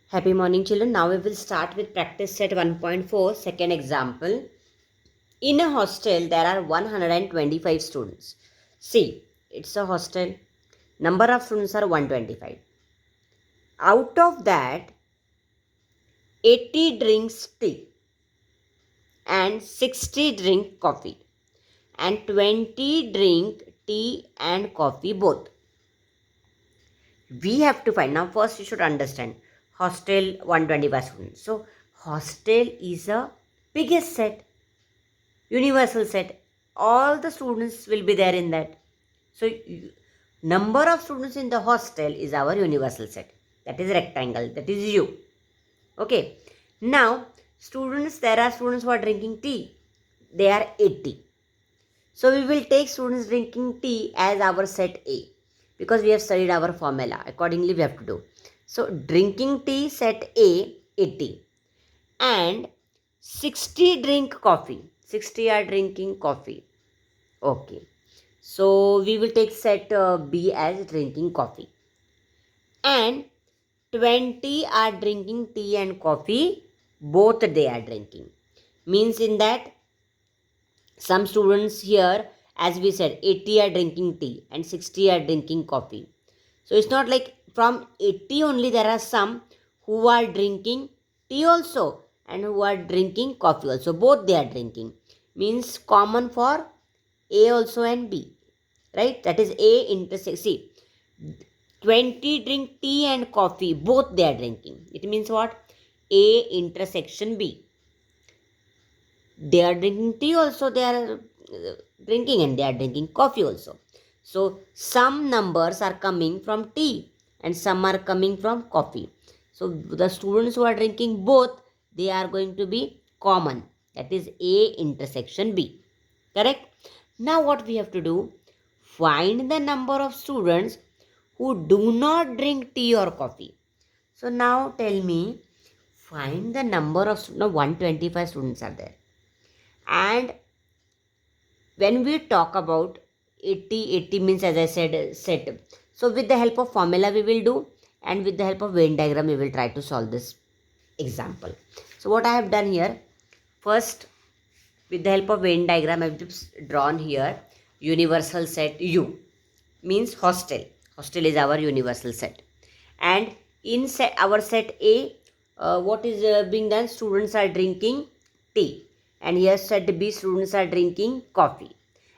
Happy morning, children. Now we will start with practice set 1.4, second example. In a hostel, there are 125 students. See, it's a hostel. Number of students are 125. Out of that, 80 drinks tea and 60 drink coffee and 20 drink tea and coffee both. We have to find. Now first you should understand hostel 125 students. So hostel is a biggest set, universal set. All the students will be there in that. So number of students in the hostel is our universal set. That is rectangle. That is U. Okay. Now students, there are students who are drinking tea. They are 80. So we will take students drinking tea as our set A, because we have studied our formula. Accordingly we have to do. So drinking tea set A 80 and 60 drink coffee. 60 are drinking coffee. Okay. So we will take set B as drinking coffee. And 20 are drinking tea and coffee. Both they are drinking. Means in that some students here, as we said, 80 are drinking tea and 60 are drinking coffee. So it's not like from 80 only, there are some who are drinking tea also and who are drinking coffee also. Both they are drinking. Means common for A also and B. Right? That is A intersect. See, 20 drink tea and coffee. Both they are drinking. It means what? A intersection B. They are drinking tea also, they are drinking, and they are drinking coffee also. So some numbers are coming from tea and some are coming from coffee. So the students who are drinking both, they are going to be common. That is A intersection B. Correct? Now what we have to do? Find the number of students who do not drink tea or coffee. So now tell me, find the number of, now 125 students are there. And when we talk about 80 means, as I said, set. So with the help of formula we will do, and with the help of Venn diagram we will try to solve this example. So what I have done here, first with the help of Venn diagram I have just drawn here universal set U, means hostel. Hostel is our universal set. And in our set A, what is being done? Students are drinking tea. And here set B, students are drinking coffee.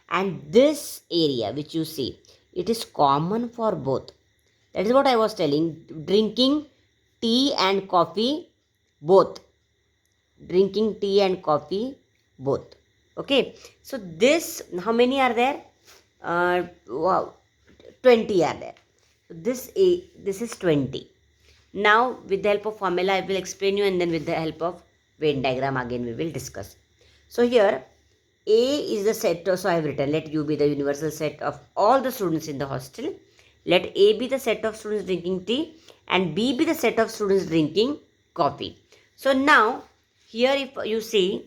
And this area which you see, it is common for both. That is what I was telling. Drinking tea and coffee both. Drinking tea and coffee both. Okay. So this, how many are there? Wow, 20 are there. So this is 20. Now with the help of formula I will explain you, and then with the help of Venn diagram again we will discuss. So here A is the set, so I have written let U be the universal set of all the students in the hostel. Let A be the set of students drinking tea and B be the set of students drinking coffee. So now here if you see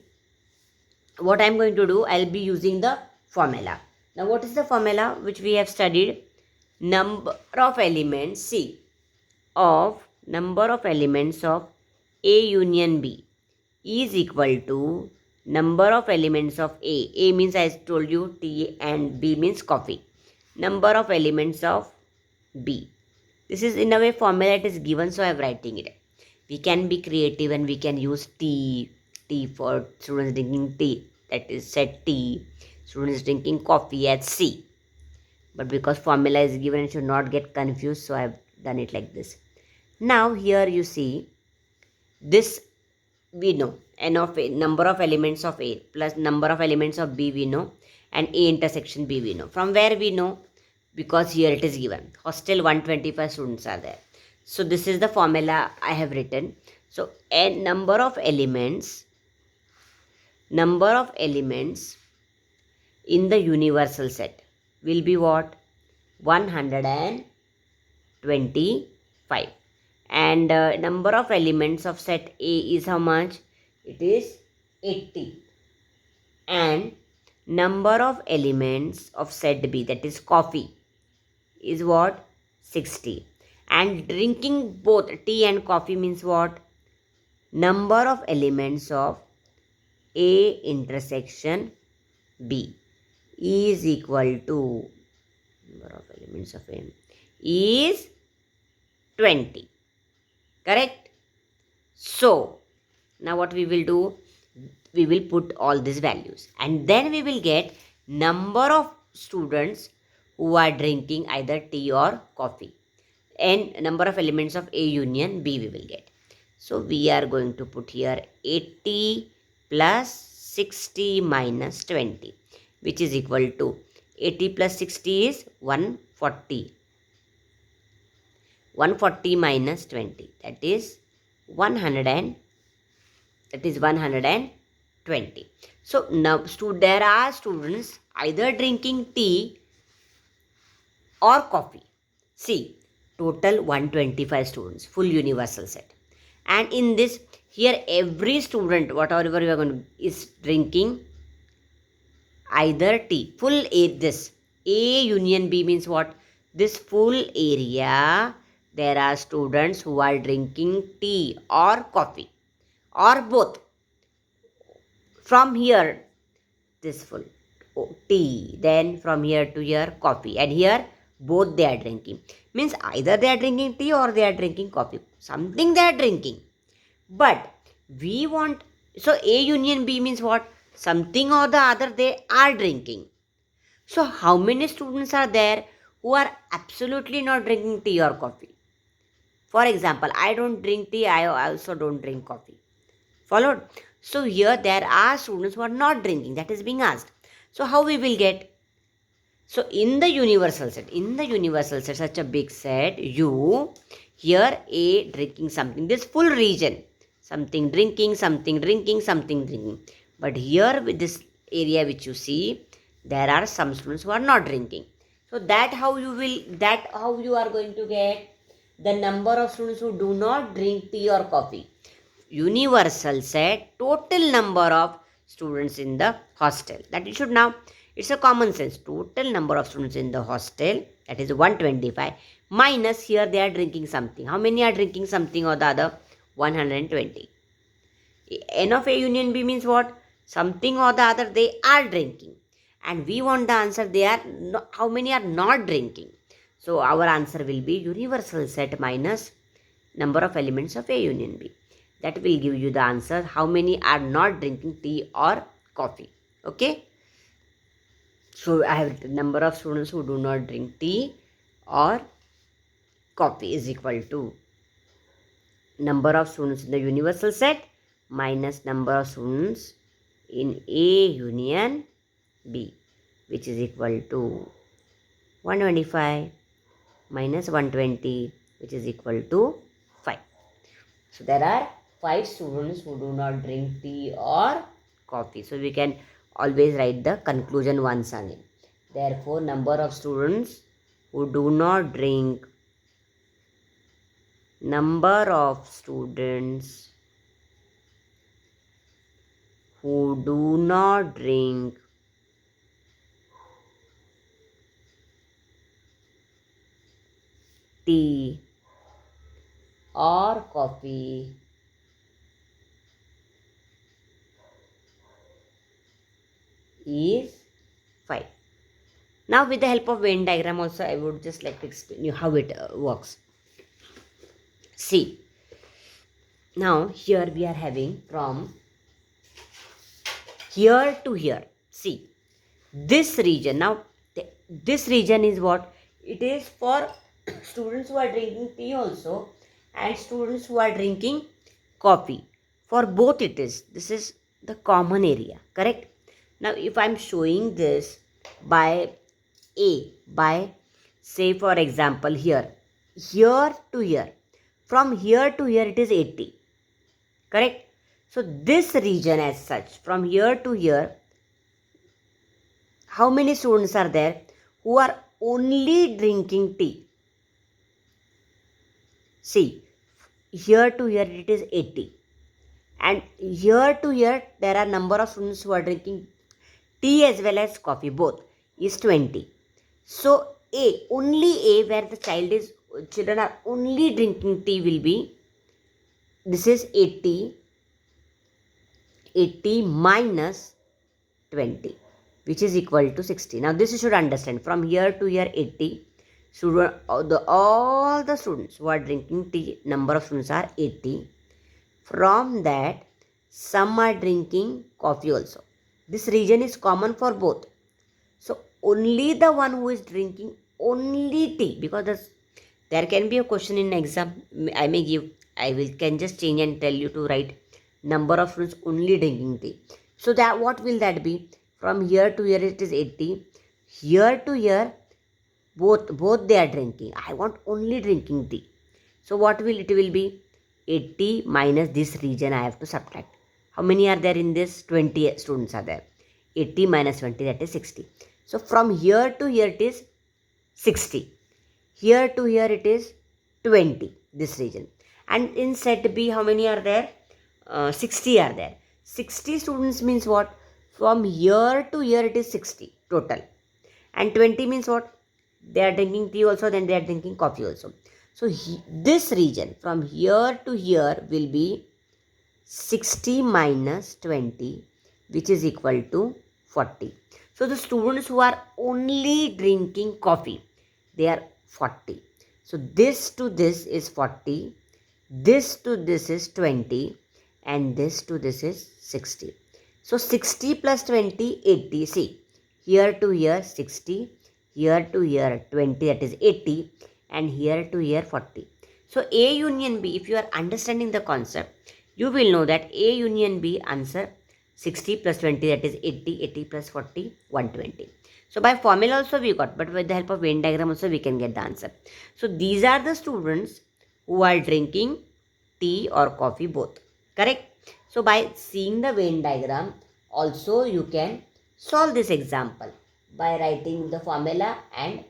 what I am going to do, I will be using the formula. Now what is the formula which we have studied? Number of elements, C, of number of elements of A union B is equal to number of elements of A. A means, I told you, tea, and B means coffee. Number of elements of B. This is in a way formula it is given, so I am writing it. We can be creative and we can use tea for students drinking tea. That is set T. Students drinking coffee at C. But because formula is given, it should not get confused, so I have done it like this. Now here you see, this we know, n of A, number of elements of A plus number of elements of B we know, and A intersection B we know. From where we know? Because here it is given. Hostel 125 students are there. So this is the formula I have written. So n number of elements in the universal set will be what? 125. And number of elements of set A is how much? It is 80. And number of elements of set B, that is coffee, is what? 60. And drinking both tea and coffee means what? Number of elements of A intersection B is equal to number of elements of A is 20. Correct? So now what we will do? We will put all these values and then we will get number of students who are drinking either tea or coffee, and number of elements of A union B we will get. So we are going to put here 80 plus 60 minus 20, which is equal to 80 plus 60 is 140. 140 minus 20, that is 120. So now there are students either drinking tea or coffee. See, total 125 students, full universal set. And in this, here every student, whatever you are going to, is drinking either tea. Full this A union B means what? This full area, there are students who are drinking tea or coffee or both. From here, this full tea, then from here to here coffee, and here both they are drinking. Means either they are drinking tea or they are drinking coffee. Something they are drinking. But we want, so A union B means what? Something or the other they are drinking. So how many students are there who are absolutely not drinking tea or coffee? For example, I don't drink tea, I also don't drink coffee. Followed? So here there are students who are not drinking, that is being asked. So how we will get? So in the universal set, such a big set, you, here A drinking something, this full region, something drinking, something drinking, something drinking. But here with this area which you see, there are some students who are not drinking. So how you are going to get the number of students who do not drink tea or coffee. Universal set, total number of students in the hostel. That you should know. It's a common sense. Total number of students in the hostel, that is 125, minus here they are drinking something. How many are drinking something or the other? 120. N of A union B means what? Something or the other they are drinking. And we want the answer, how many are not drinking. So our answer will be universal set minus number of elements of A union B. That will give you the answer, how many are not drinking tea or coffee. Okay. So I have the number of students who do not drink tea or coffee is equal to number of students in the universal set minus number of students in A union B, which is equal to 125 minus 120, which is equal to 5. So there are 5 students who do not drink tea or coffee. So we can always write the conclusion once again. Therefore, number of students who do not drink, number of students who do not drink tea or coffee is 5. Now with the help of Venn diagram also, I would just like to explain you how it works. See, now here we are having from here to here. See, this region, now this region is what? It is for students who are drinking tea also and students who are drinking coffee. For both it is. This is the common area, correct? Now if I am showing this by say for example here to here, from here to here it is 80, correct? So this region as such, from here to here, how many students are there who are only drinking tea? See, here to here it is 80, and here to here there are number of students who are drinking tea as well as coffee, both is 20. So only A where the child is children are only drinking tea will be, this is 80 minus 20, which is equal to 60. Now this you should understand, from here to here 80, all the students who are drinking tea, number of students are 80. From that, some are drinking coffee also. This region is common for both. So only the one who is drinking only tea, because there can be a question in exam, I may give, can just change and tell you to write number of students only drinking tea. So that, what will that be? From here to here it is 80. Here to here both they are drinking. I want only drinking tea. So what will it will be? 80 minus this region I have to subtract. How many are there in this? 20 students are there. 80 minus 20, that is 60. So from here to here it is 60. Here to here it is 20, this region. And in set B, how many are there? 60 are there. 60 students means what? From here to here it is 60 total. And 20 means what? They are drinking tea also, then they are drinking coffee also. So this region from here to here will be 60 minus 20, which is equal to 40. So the students who are only drinking coffee, they are 40. So this to this is 40, this to this is 20, and this to this is 60. So 60 plus 20, 80. See, here to here 60, here to here 20, that is 80, and here to here 40. So A union B, if you are understanding the concept, you will know that A union B answer 60 plus 20, that is 80, 80 plus 40, 120. So by formula also we got, but with the help of Venn diagram also we can get the answer. So these are the students who are drinking tea or coffee both. Correct? So by seeing the Venn diagram also you can solve this example by writing the formula and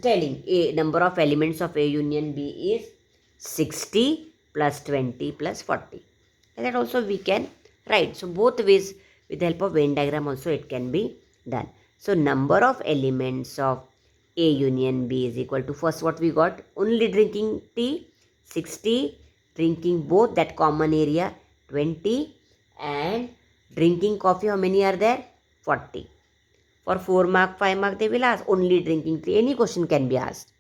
telling A number of elements of A union B is 60 plus 20 plus 40. And that also we can write. So both ways, with the help of Venn diagram also it can be done. So number of elements of A union B is equal to, first what we got, only drinking tea 60, drinking both that common area 20, and drinking coffee, how many are there? 40. For 4 mark, 5 mark they will ask only drinking tea. Any question can be asked.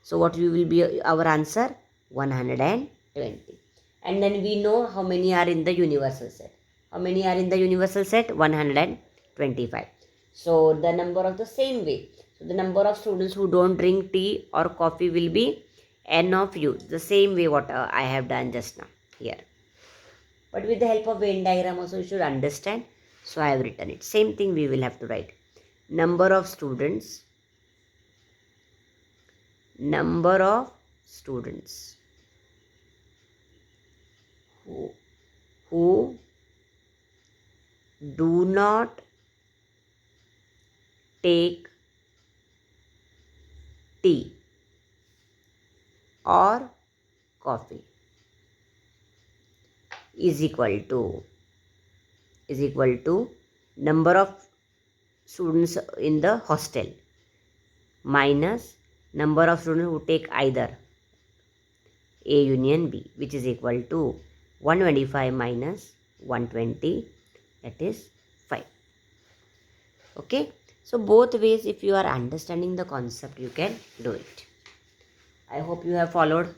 So what will be our answer? 120. And then we know how many are in the universal set. How many are in the universal set? 125. So the number of the same way. So the number of students who don't drink tea or coffee will be n of u. The same way what I have done just now here. But with the help of Venn diagram also you should understand. So I have written it. Same thing we will have to write. Number of students who do not take tea or coffee is equal to number of students in the hostel minus number of students who take either A union B, which is equal to 125 minus 120, that is 5. Okay, so both ways, if you are understanding the concept, you can do it. I hope you have followed